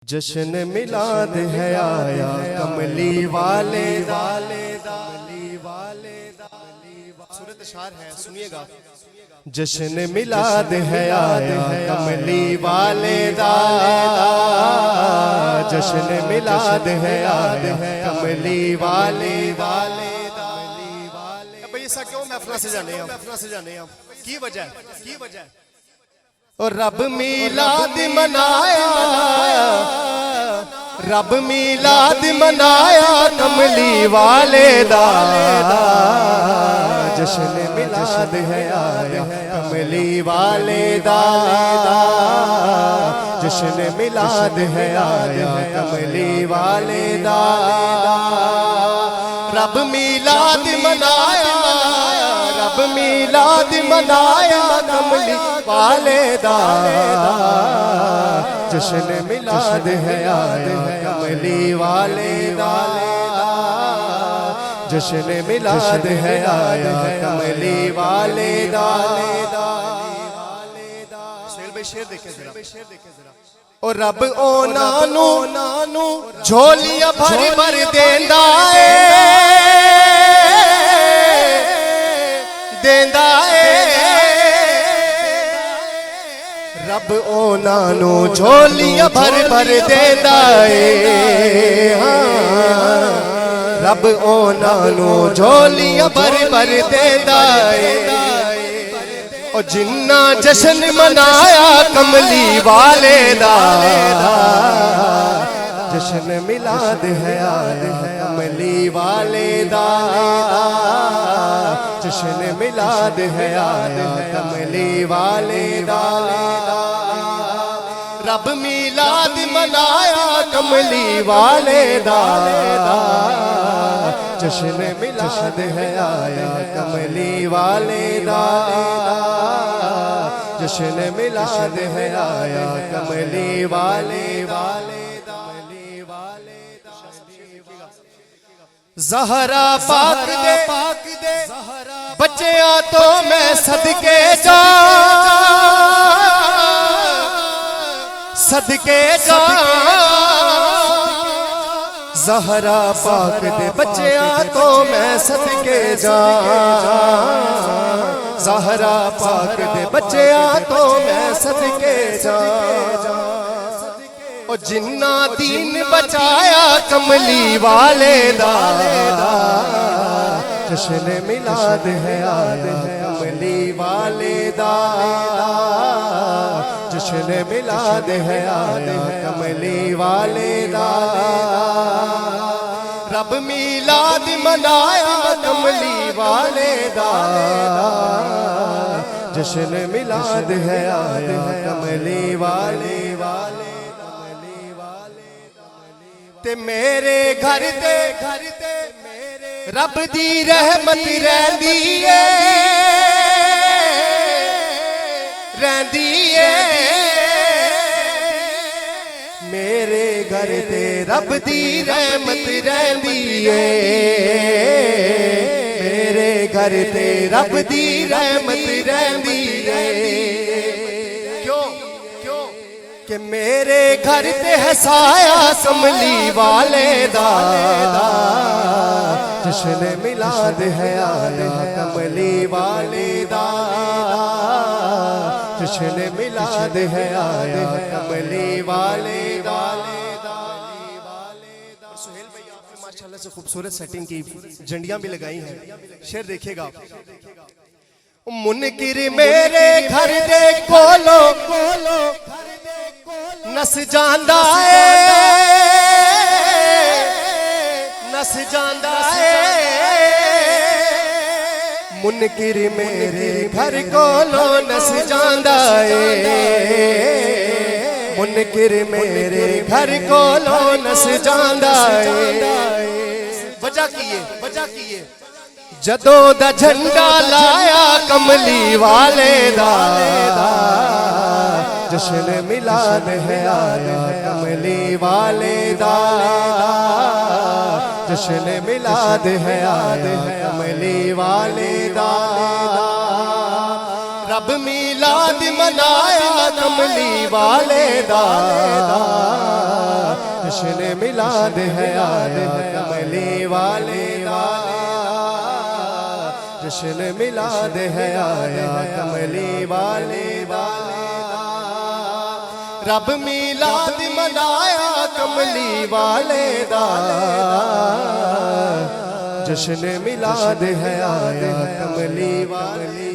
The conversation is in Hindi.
जश्न मिलाद है आया कमली वाले दा। सूरत शार है, सुनिएगा। जश्न मिलाद है आया कमली वाले दा। जश्न मिलाद है आया कमली वाले दा। भाई ऐसा क्यों महफिल से जाने हम की वजह और रब मिलाद मनाया, रब मिलाद मनाया कमली वाले दा। जश्न मिलाद है आया कमली वाले दा। जश्न मिलाद है आया कमली वाले दा। रब मिलाद मनाया, रब मिलाद मनाया कमली वाले दा। जश्न मिलाद है आया कमली वाले दा। जश्न मिलाद है आया कमली वाले दा। शेर देखे जरा। और रब ओ नानू झोलियां भर भर देंदा है। रब ओ नानू झोलियां भर भर देंदा है। हाँ, रब ओ नानू झोलियां भर भर देंदा है। और जिन्ना जश्न मनाया कमली वाले दा। जश्न मिलाद है आया कमली वाले दा। जश्न मिलाद है आया कमली वाले दा। रब मिलाद मनाया कमली वाले दा। जश्न मिलाद है आया कमली वाले दा। जश्न मिलाद है आया कमली वाले दा। ज़हरा पाक दे बच्चियां तो मैं सदके जा, सदके जा। ज़हरा पाक दे बच्चियां तो मैं सदके जा। ज़हरा पाक दे बच्चियां तो मैं सदके जा। और जिन्ना दीन बचाया कमली वाले दा। जश्न मिलाद है आया कमली वाले दा। जश्न मिलाद है आया कमली वाले दा। रब मिलाद मनाया कमली वाले दा। जश्न मिलाद है आया कमली वाले ते मेरे घर ते रब दी रहमत रहंदी है। मेरे घर ते रब दी रहमत रहंदी है। मेरे घर ते रब दी रहमत रहंदी है। कि मेरे घर ते हसाया कमली वाले दा। जश्न मिलाद है आया कमली वाले दा। जश्न मिलाद है आया कमली वाले दा। सुहेल भाई आपने माशाल्लाह से खूबसूरत सेटिंग की, झंडियां भी लगाई हैं। शेर देखिएगा। मुनकिर मेरे घर दे कोलो नस जांदा है, नस जांदा है। मुनकिर मेरे घर कोलो नस जांदा है। मुनकिर मेरे घर कोलो नस जांदा है। वजह की जदों दा झंडा लाया कमली वाले दा। जश्न मिलाद है आया कमली वाले दा। जश्न मिलाद है आया कमली वाले दा। रब मीलाद मनाया कमली वाले दा जश्न मिलाद है आया कमली वाले दा जश्न मिलाद है आया कमली वाले दा रब मीलाद मनाया कमली वाले दा जश्न मिलाद है आया कमली वाले